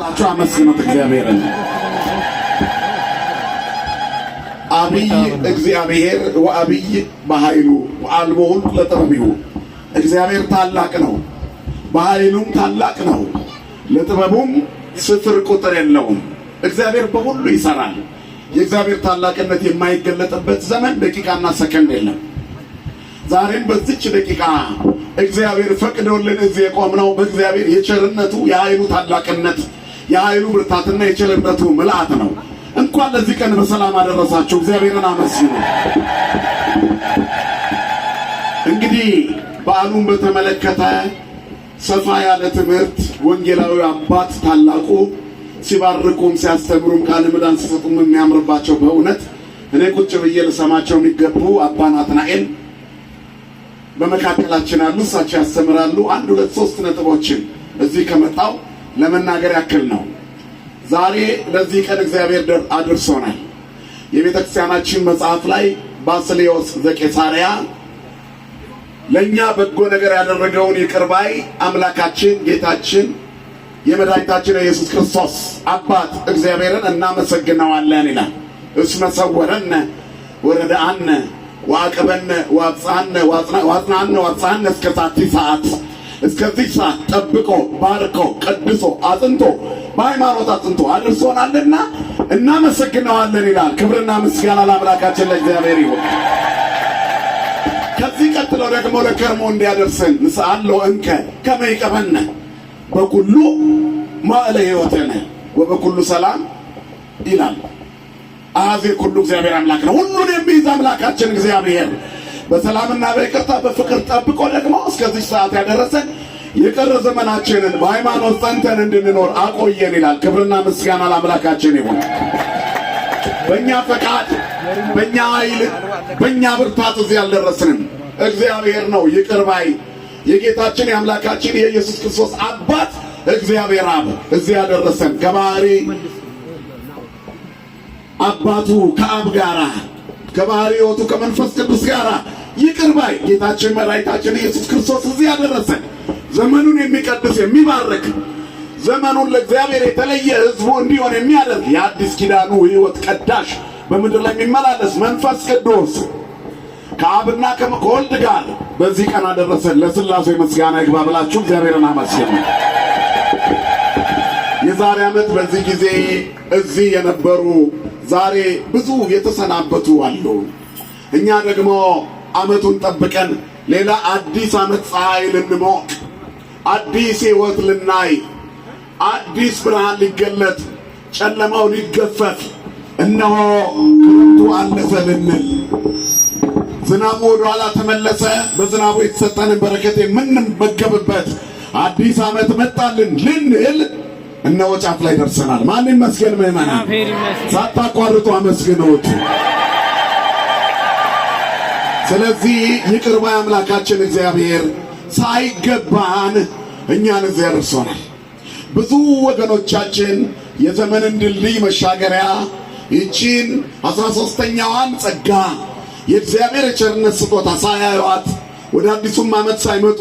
አመስግኑት እግዚአብሔርን። አብይ እግዚአብሔር ወአብይ በኃይሉ ወአልቦ ለጥበቢሁ። እግዚአብሔር ታላቅ ነው፣ በኃይሉም ታላቅ ነው፣ ለጥበቡም ስፍር ቁጥር የለውም። እግዚአብሔር በሁሉ ይሰራል። የእግዚአብሔር ታላቅነት የማይገለጥበት ዘመን ደቂቃና ሰከንድ የለም። ዛሬም በዚች ደቂቃ እግዚአብሔር ፈቅዶልን እዚህ የቆምነው በእግዚአብሔር የቸርነቱ የኃይሉ ታላቅነት የኃይሉ ብርታትና የቸርነቱ ምልአት ነው። እንኳን ለዚህ ቀን በሰላም አደረሳችሁ። እግዚአብሔርን አመስግኑ። እንግዲህ በዓሉን በተመለከተ ሰፋ ያለ ትምህርት ወንጌላዊ አባት ታላቁ ሲባርኩም ሲያስተምሩም ቃለ ምዕዳን ሲሰጡም የሚያምርባቸው በእውነት እኔ ቁጭ ብዬ ልሰማቸው የሚገቡ አባ ናትናኤል በመካከላችን አሉ። እሳቸው ያስተምራሉ። 1 2 3 ነጥቦችን እዚህ ከመጣው ለመናገር ያክል ነው። ዛሬ ለዚህ ቀን እግዚአብሔር አድርሶናል። የቤተ ክርስቲያናችን መጽሐፍ ላይ ባስልዮስ ዘቄሳርያ ለኛ በጎ ነገር ያደረገውን ይቅር ባይ አምላካችን ጌታችን የመድኃኒታችን ኢየሱስ ክርስቶስ አባት እግዚአብሔርን እናመሰግነዋለን ይላል። እስመ ሰወረነ ወረደአነ ወአቀበነ ወአብጽሐነ ወአጽናነ እስከ ዛቲ ሰዓት፣ እስከዚህ ሰዓት ጠብቆ ባርኮ ቀድሶ አጽንቶ በሃይማኖት አጽንቶ አድርሶናልና እናመሰግነዋለን ይላል። ክብርና ምስጋና ለአምላካችን ለእግዚአብሔር ይሁን። ከዚህ ቀጥሎ ደግሞ ለከርሞ እንዲያደርሰን ንስአሎ እንከ ከመ ይቀበነ በኩሉ ማእለ ሕይወትነ ወበኩሉ ሰላም ይላል። አዜ ኩሉ እግዚአብሔር አምላክ ነው። ሁሉን የሚይዝ አምላካችን እግዚአብሔር በሰላምና በይቅርታ በፍቅር ጠብቆ ደግሞ እስከዚህ ሰዓት ያደረሰን የቀረ ዘመናችንን በሃይማኖት ጸንተን እንድንኖር አቆየን ይላል። ክብርና ምስጋና ለአምላካችን ይሁን። በእኛ ፈቃድ፣ በእኛ ኃይል፣ በእኛ ብርታት እዚህ አልደረስንም። እግዚአብሔር ነው ይቅር ባይ። የጌታችን የአምላካችን የኢየሱስ ክርስቶስ አባት እግዚአብሔር አብ እዚህ ያደረሰን ከባህሪ አባቱ ከአብ ጋራ ከባህሪ ሕይወቱ ከመንፈስ ቅዱስ ጋራ ይቅር ባይ ጌታችን መድኃኒታችን ኢየሱስ ክርስቶስ እዚህ ያደረሰን ዘመኑን የሚቀድስ የሚባርክ ዘመኑን ለእግዚአብሔር የተለየ ሕዝቡ እንዲሆን የሚያደርግ የአዲስ ኪዳኑ ሕይወት ቀዳሽ በምድር ላይ የሚመላለስ መንፈስ ቅዱስ ከአብና ከወልድ ጋር በዚህ ቀን አደረሰን። ለሥላሴ ምስጋና ይግባ ብላችሁ እግዚአብሔርን አመስግኑ። የዛሬ ዓመት በዚህ ጊዜ እዚህ የነበሩ ዛሬ ብዙ የተሰናበቱ አሉ። እኛ ደግሞ ዓመቱን ጠብቀን ሌላ አዲስ ዓመት ፀሐይ ልንሞቅ አዲስ ሕይወት ልናይ አዲስ ብርሃን ሊገለጥ ጨለማው ሊገፈፍ እነሆ ክረምቱ አለፈ ልንል ዝናቡ ወደ ኋላ ተመለሰ በዝናቡ የተሰጠንን በረከት የምንመገብበት አዲስ ዓመት መጣልን ልንል እነሆ ጫፍ ላይ ደርሰናል። ማን ይመስገን? ምእመናን ሳታቋርጡ አመስግኑት። ስለዚህ ይቅር ባይ አምላካችን እግዚአብሔር ሳይገባን እኛን እዚያ ደርሶናል። ብዙ ወገኖቻችን የዘመንን ድልድይ መሻገሪያ ይቺን 13ኛዋን ጸጋ የእግዚአብሔር የቸርነት ስጦታ ሳያዩዋት ወደ አዲሱም ዓመት ሳይመጡ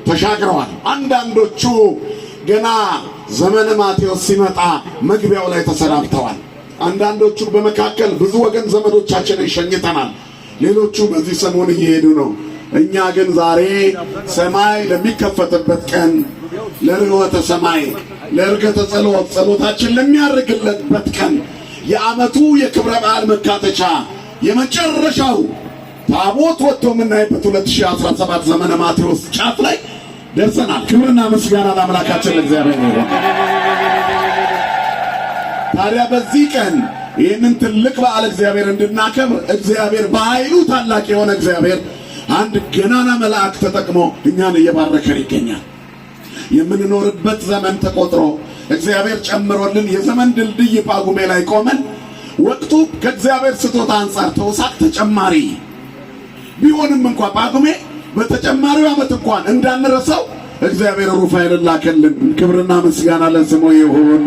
ተሻግረዋል። አንዳንዶቹ ገና ዘመነ ማቴዎስ ሲመጣ መግቢያው ላይ ተሰናብተዋል። አንዳንዶቹ በመካከል ብዙ ወገን ዘመዶቻችንን ሸኝተናል። ሌሎቹ በዚህ ሰሞን እየሄዱ ነው። እኛ ግን ዛሬ ሰማይ ለሚከፈትበት ቀን ለርኅወተ ሰማይ ለዕርገተ ጸሎት ጸሎታችን ለሚያርግለትበት ቀን የዓመቱ የክብረ በዓል መካተቻ የመጨረሻው ታቦት ወጥቶ የምናይበት 2017 ዘመነ ማቴዎስ ጫፍ ላይ ደርሰናል። ክብርና ምስጋና ለአምላካችን ለእግዚአብሔር ይሁን። ታዲያ በዚህ ቀን ይህንን ትልቅ በዓል እግዚአብሔር እንድናከብር እግዚአብሔር በኃይሉ ታላቅ የሆነ እግዚአብሔር አንድ ገናና መልአክ ተጠቅሞ እኛን እየባረከን ይገኛል። የምንኖርበት ዘመን ተቆጥሮ እግዚአብሔር ጨምሮልን የዘመን ድልድይ ጳጉሜ ላይ ቆመን ወቅቱ ከእግዚአብሔር ስጦታ አንጻር ተውሳክ ተጨማሪ ቢሆንም እንኳን ጳጉሜ በተጨማሪው ዓመት እንኳን እንዳንረሳው እግዚአብሔር ሩፋኤል ላከልን። ክብርና ምስጋና ለስሙ ይሁን።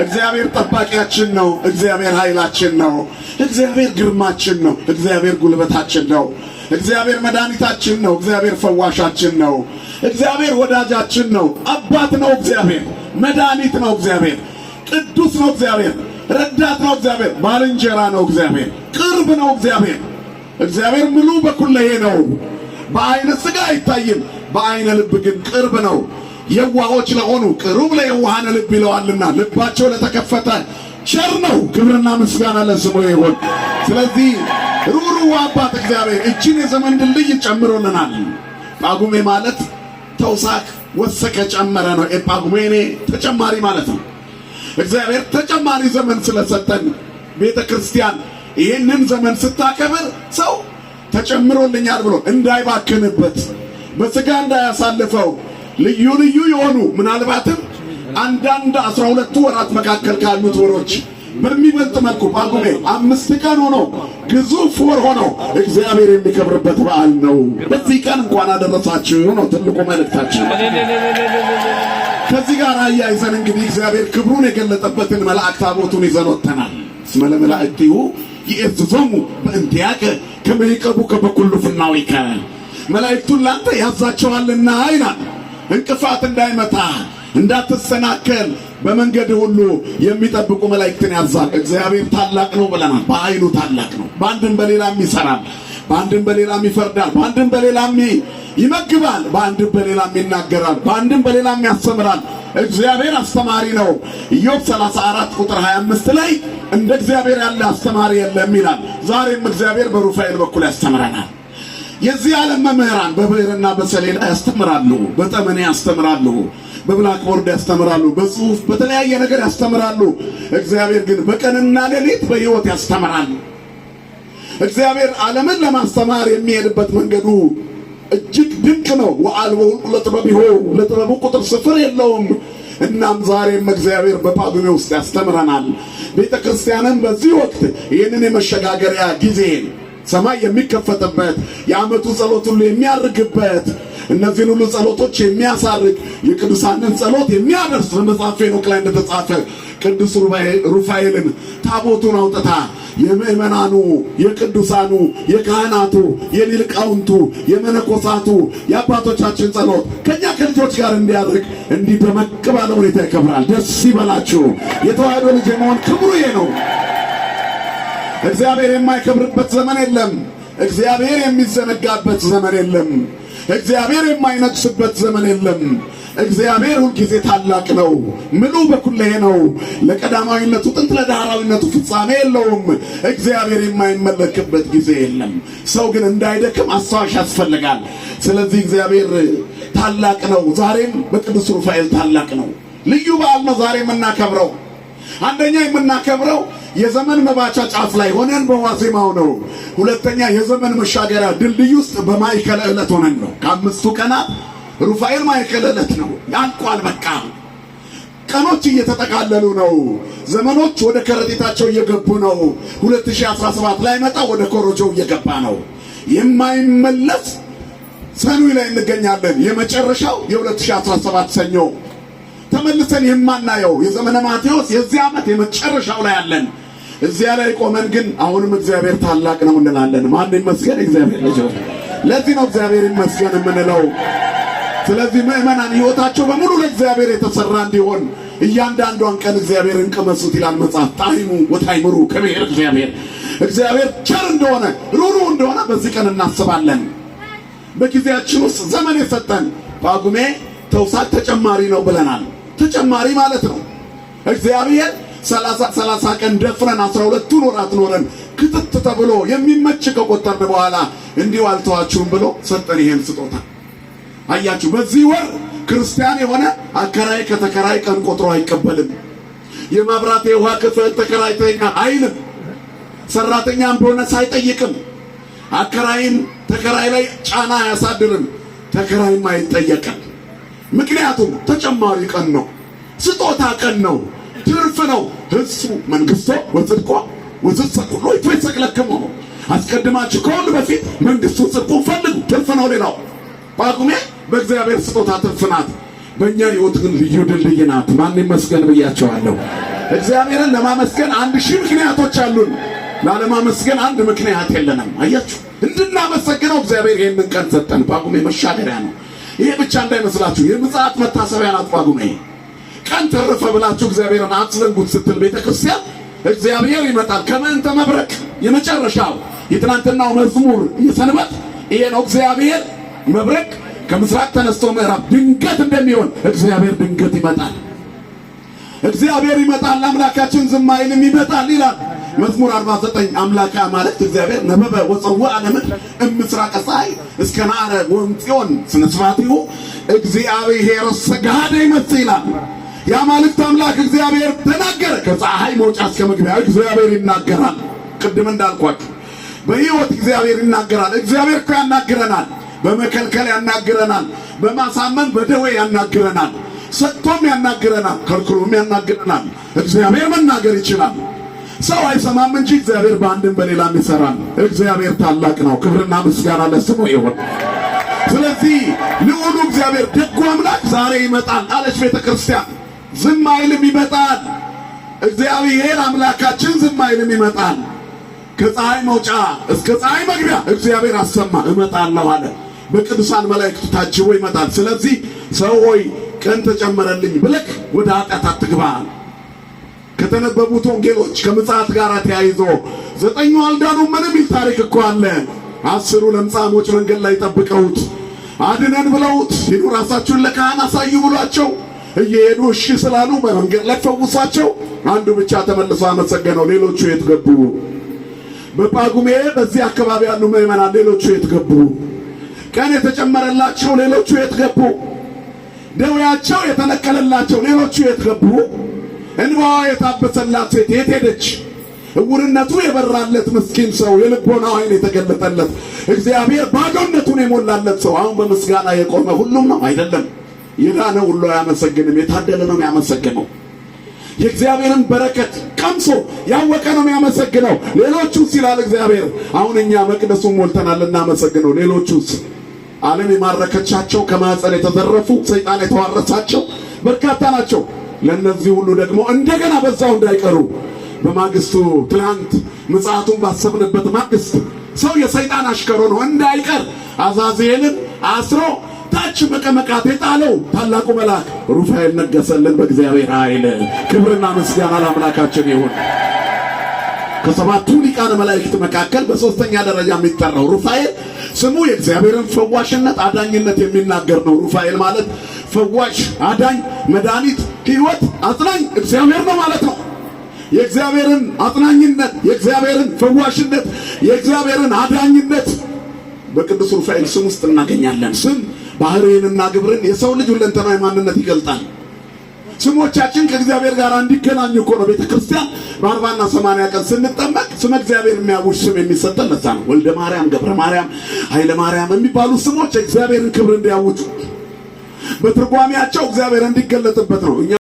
እግዚአብሔር ጠባቂያችን ነው። እግዚአብሔር ኃይላችን ነው። እግዚአብሔር ግርማችን ነው። እግዚአብሔር ጉልበታችን ነው። እግዚአብሔር መድኃኒታችን ነው። እግዚአብሔር ፈዋሻችን ነው። እግዚአብሔር ወዳጃችን ነው፣ አባት ነው እግዚአብሔር፣ መድኃኒት ነው እግዚአብሔር፣ ቅዱስ ነው እግዚአብሔር፣ ረዳት ነው እግዚአብሔር፣ ባልንጀራ ነው እግዚአብሔር፣ ቅርብ ነው እግዚአብሔር። እግዚአብሔር ምሉ በኩለሄ ነው። በአይነ ሥጋ አይታይም፣ በአይነ ልብ ግን ቅርብ ነው። የዋሆች ለሆኑ ቅሩብ ለየዋሃነ ልብ ይለዋልና ልባቸው ለተከፈተ ቸር ነው። ክብርና ምስጋና ለስሙ ይሁን። ስለዚህ ሩሩ አባት እግዚአብሔር እቺን የዘመን ድልድይ ጨምሮልናል። ጳጉሜ ማለት ተውሳክ ወሰከ ጨመረ ነው። ጳጉሜ ተጨማሪ ማለት ነው። እግዚአብሔር ተጨማሪ ዘመን ስለሰጠን ቤተ ክርስቲያን ይህንን ዘመን ስታከብር ሰው ተጨምሮልኛል ብሎ እንዳይባክንበት በሥጋ እንዳያሳልፈው ልዩ ልዩ የሆኑ ምናልባትም አንዳንድ 12 ወራት መካከል ካሉት ወሮች በሚበልጥ መልኩ ጳጉሜ 5 ቀን ሆኖ ግዙፍ ወር ሆኖ እግዚአብሔር የሚከብርበት በዓል ነው። በዚህ ቀን እንኳን አደረሳችሁ ነው ትልቁ መልእክታችን። ከዚህ ጋር አያይዘን እንግዲህ እግዚአብሔር ክብሩን የገለጠበትን መልአክ ታቦቱን ይዘን ወጥተናል። እስመ ለመላእክቲሁ ይእዝዞሙ በእንቲአከ ከመ ይቀቡከ በኩሉ ፍናዊከ። መላእክቱን ላንተ ያዛቸዋልና ይላል። እንቅፋት እንዳይመታ እንዳትሰናከል በመንገድ ሁሉ የሚጠብቁ መላእክትን ያዛል። እግዚአብሔር ታላቅ ነው ብለናል። በኃይሉ ታላቅ ነው። በአንድም በሌላም ይሰራል፣ በአንድም በሌላም ይፈርዳል፣ በአንድም በሌላም ይመግባል፣ በአንድም በሌላም ይናገራል፣ በአንድም በሌላም ያስተምራል። እግዚአብሔር አስተማሪ ነው። ኢዮብ 34 ቁጥር 25 ላይ እንደ እግዚአብሔር ያለ አስተማሪ የለም ይላል። ዛሬም እግዚአብሔር በሩፋኤል በኩል ያስተምረናል። የዚህ ዓለም መምህራን በብዕርና በሰሌዳ ያስተምራሉ፣ በጠመኔ ያስተምራሉ፣ በብላክቦርድ ያስተምራሉ፣ በጽሁፍ በተለያየ ነገር ያስተምራሉ። እግዚአብሔር ግን በቀንና ሌሊት በሕይወት ያስተምራል። እግዚአብሔር ዓለምን ለማስተማር የሚሄድበት መንገዱ እጅግ ድንቅ ነው። ወአልቦ ለጥበቢሁ ለጥበቡ ቁጥር ስፍር የለውም። እናም ዛሬም እግዚአብሔር በጳጉሜ ውስጥ ያስተምረናል። ቤተ ክርስቲያንም በዚህ ወቅት ይህንን የመሸጋገሪያ ጊዜ ሰማይ የሚከፈትበት የዓመቱ ጸሎት ሁሉ የሚያርግበት እነዚህን ሁሉ ጸሎቶች የሚያሳርግ የቅዱሳንን ጸሎት የሚያደርስ በመጽሐፈ ሄኖክ ላይ እንደተጻፈ ቅዱስ ሩፋኤልን ታቦቱን አውጥታ የምእመናኑ የቅዱሳኑ የካህናቱ የሊቃውንቱ የመነኮሳቱ የአባቶቻችን ጸሎት ከኛ ከልጆች ጋር እንዲያድርግ እንዲህ ደመቅ ባለ ሁኔታ ይከብራል። ደስ ይበላችሁ። የተዋህዶ ልጅ የመሆን ክብሩ ይሄ ነው። እግዚአብሔር የማይከብርበት ዘመን የለም። እግዚአብሔር የሚዘነጋበት ዘመን የለም። እግዚአብሔር የማይነግስበት ዘመን የለም። እግዚአብሔር ሁልጊዜ ታላቅ ነው። ምሉ በኩለሄ ነው። ለቀዳማዊነቱ ጥንት ለዳህራዊነቱ ፍጻሜ የለውም። እግዚአብሔር የማይመለክበት ጊዜ የለም። ሰው ግን እንዳይደክም አስታዋሽ ያስፈልጋል። ስለዚህ እግዚአብሔር ታላቅ ነው። ዛሬም በቅዱስ ሩፋኤል ታላቅ ነው። ልዩ በዓል ነው ዛሬ የምናከብረው። አንደኛ የምናከብረው የዘመን መባቻ ጫፍ ላይ ሆነን በዋዜማው ነው። ሁለተኛ የዘመን መሻገሪያ ድልድይ ውስጥ በማዕከለ ዕለት ሆነን ነው። ከአምስቱ ቀናት ሩፋኤል ማዕከለ ዕለት ነው። ያልቋል። በቃ ቀኖች እየተጠቃለሉ ነው። ዘመኖች ወደ ከረጢታቸው እየገቡ ነው። 2017 ላይ መጣ ወደ ኮሮጆው እየገባ ነው። የማይመለስ ሰኑይ ላይ እንገኛለን። የመጨረሻው የ2017 ሰኞ ተመልሰን የማናየው የዘመነ ማቴዎስ የዚህ ዓመት የመጨረሻው ላይ አለን። እዚያ ላይ ቆመን ግን አሁንም እግዚአብሔር ታላቅ ነው እንላለን። ማን ይመስገን? እግዚአብሔር ልጅ። ለዚህ ነው እግዚአብሔር ይመስገን የምንለው። ስለዚህ ምእመናን ሕይወታቸው በሙሉ ለእግዚአብሔር የተሰራ እንዲሆን እያንዳንዷን ቀን እግዚአብሔርን ቅመሱት ይላል መጽሐፍ። ጣዕሙ ወታይምሩ ከብሔር እግዚአብሔር ቸር እንደሆነ ሩሩ እንደሆነ በዚህ ቀን እናስባለን። በጊዜያችን ውስጥ ዘመን የሰጠን ጳጉሜ ተውሳክ ተጨማሪ ነው ብለናል። ተጨማሪ ማለት ነው። እግዚአብሔር 30 ቀን ደፍረን 12ቱን ወራት ኖረን ክትት ተብሎ የሚመች ከቆጠርን በኋላ እንዲሁ አልተዋችሁም ብሎ ሰጠን ይሄን ስጦታ። አያችሁ፣ በዚህ ወር ክርስቲያን የሆነ አከራይ ከተከራይ ቀን ቆጥሮ አይቀበልም። የመብራት የውሃ ክፍል ተከራይተኛ አይልም። ሰራተኛም ቦነስ አይጠይቅም። አከራይም ተከራይ ላይ ጫና አያሳድርም። ተከራይም አይጠየቅም። ምክንያቱም ተጨማሪ ቀን ነው። ስጦታ ቀን ነው። ትርፍ ነው። ህዝቡ መንግስቶ ወጽድቆ ወጽድቅ ሁሉ ይፈጸቅለከሙ ነው። አስቀድማችሁ ከሁሉ በፊት መንግስቱ ጽድቁን ፈልጉ፣ ትርፍ ነው። ሌላው ጳጉሜ በእግዚአብሔር ስጦታ ትርፍ ናት። በእኛ ሕይወት ግን ልዩ ድልድይ ናት። ማን ይመስገን ብያቸዋለሁ። እግዚአብሔርን ለማመስገን 1000 ምክንያቶች አሉን። ላለማመስገን አንድ ምክንያት የለንም። አያችሁ፣ እንድናመሰግነው እግዚአብሔር ይህንን ቀን ሰጠን። ጳጉሜ መሻገሪያ ነው። ይሄ ብቻ እንዳይመስላችሁ የምጽአት መታሰቢያ ናት ጳጉሜ። ቀን ተረፈ ብላችሁ እግዚአብሔርን አትዘንጉት ስትል ቤተክርስቲያን እግዚአብሔር ይመጣል ከመንተ መብረቅ። የመጨረሻው የትናንትናው መዝሙር የሰንበት ይሄ ነው። እግዚአብሔር መብረቅ ከምስራቅ ተነስቶ ምዕራብ ድንገት እንደሚሆን እግዚአብሔር ድንገት ይመጣል። እግዚአብሔር ይመጣል፣ አምላካችን ዝም አይልም ይመጣል ይላል መዝሙር 49 አምላካ ማለት እግዚአብሔር ነበበ ወፀወአ ለምድር እምስራቀ ፀሐይ እስከ ናረ ወምጽዮን ስነ ስብሐቲሁ እግዚአብሔር ሰጋደ ይመጽእ ይላል። የአማልክት አምላክ እግዚአብሔር ተናገረ። ከፀሐይ መውጫ እስከ መግቢያ እግዚአብሔር ይናገራል። ቅድም እንዳልኳችሁ በሕይወት እግዚአብሔር ይናገራል። እግዚአብሔር እኮ ያናግረናል። በመከልከል ያናግረናል፣ በማሳመን በደዌ ያናግረናል፣ ሰጥቶም ያናግረናል፣ ከልክሎም ያናግረናል። እግዚአብሔር መናገር ይችላል። ሰው አይሰማም እንጂ እግዚአብሔር በአንድም በሌላም ይሰራል። እግዚአብሔር ታላቅ ነው። ክብርና ምስጋና ለስሙ ይሁን። ስለዚህ ልዑሉ እግዚአብሔር ደጉ አምላክ ዛሬ ይመጣል አለች ቤተክርስቲያን። ዝም አይልም ይመጣል። እግዚአብሔር አምላካችን ዝም አይልም ይመጣል። ከፀሐይ መውጫ እስከ ፀሐይ መግቢያ እግዚአብሔር አሰማ እመጣለሁ አለ። በቅዱሳን መላእክቱ ታጅቦ ይመጣል። ስለዚህ ሰው ሆይ ቀን ተጨመረልኝ ብለህ ወደ ኃጢአት አትግባ። ከተነበቡት ወንጌሎች ከምጽአት ጋር ተያይዞ 9ኙ አልዳኑም ምን የሚል ታሪክ እኮ አለ። 10ሩ ለምጻሞች መንገድ ላይ ጠብቀውት አድነን ብለውት ሂዱ ራሳችሁን ለካህን አሳዩ ብሏቸው እየሄዱ እሺ ስላሉ በመንገድ ላይ ፈውሷቸው አንዱ ብቻ ተመልሶ አመሰገነው። ሌሎቹ የት ገቡ? በጳጉሜ በዚህ አካባቢ ያሉ ምዕመናን ሌሎቹ የት ገቡ? ቀን የተጨመረላቸው ሌሎቹ የት ገቡ? ደዌያቸው የተነቀለላቸው ሌሎቹ የት ገቡ? እንባዋ የታበሰላት ሴት የት ሄደች? እውርነቱ የበራለት ምስኪን ሰው የልቦናው ዓይን የተገለጠለት እግዚአብሔር ባዶነቱን የሞላለት ሰው አሁን በምስጋና የቆመ ሁሉም ነው አይደለም። የዳነ ሁሉ አያመሰግንም፣ የታደለ ነው የሚያመሰግነው። የእግዚአብሔርን በረከት ቀምሶ ያወቀ ነው የሚያመሰግነው። ሌሎቹስ ይላል እግዚአብሔር አሁን እኛ መቅደሱን ሞልተናል እናመሰግነው። ሌሎቹስ ዓለም የማረከቻቸው ከማኅፀን የተዘረፉ ሰይጣን የተዋረሳቸው በርካታ ናቸው። ለነዚህ ሁሉ ደግሞ እንደገና በዛው እንዳይቀሩ በማግስቱ ትላንት ምጽአቱን ባሰብንበት ማግስት ሰው የሰይጣን አሽከሮ ነው እንዳይቀር አዛዚኤልን አስሮ ታች መቀመቃት የጣለው ታላቁ መልአክ ሩፋኤል ነገሰልን በእግዚአብሔር ኃይል። ክብርና ምስጋና ለአምላካችን ይሁን። ከሰባቱ ሊቃነ መላእክት መካከል በሶስተኛ ደረጃ የሚጠራው ሩፋኤል ስሙ የእግዚአብሔርን ፈዋሽነት አዳኝነት የሚናገር ነው። ሩፋኤል ማለት ፈዋሽ፣ አዳኝ፣ መድኃኒት፣ ሕይወት፣ አጽናኝ እግዚአብሔር ነው ማለት ነው። የእግዚአብሔርን አጽናኝነት፣ የእግዚአብሔርን ፈዋሽነት፣ የእግዚአብሔርን አዳኝነት በቅዱስ ሩፋኤል ስም ውስጥ እናገኛለን። ስም ባህሪንና ግብርን የሰው ልጅ ሁለንተናዊ ማንነት ይገልጣል። ስሞቻችን ከእግዚአብሔር ጋር እንዲገናኙ እኮ ነው ቤተክርስቲያን በ40 እና 80 ቀን ስንጠመቅ ስመ እግዚአብሔር የሚያውጅ ስም የሚሰጠን ለዛ ነው። ወልደ ማርያም፣ ገብረ ማርያም፣ ኃይለ ማርያም የሚባሉ ስሞች እግዚአብሔርን ክብር እንዲያውጁ በትርጓሜያቸው እግዚአብሔር እንዲገለጥበት ነው።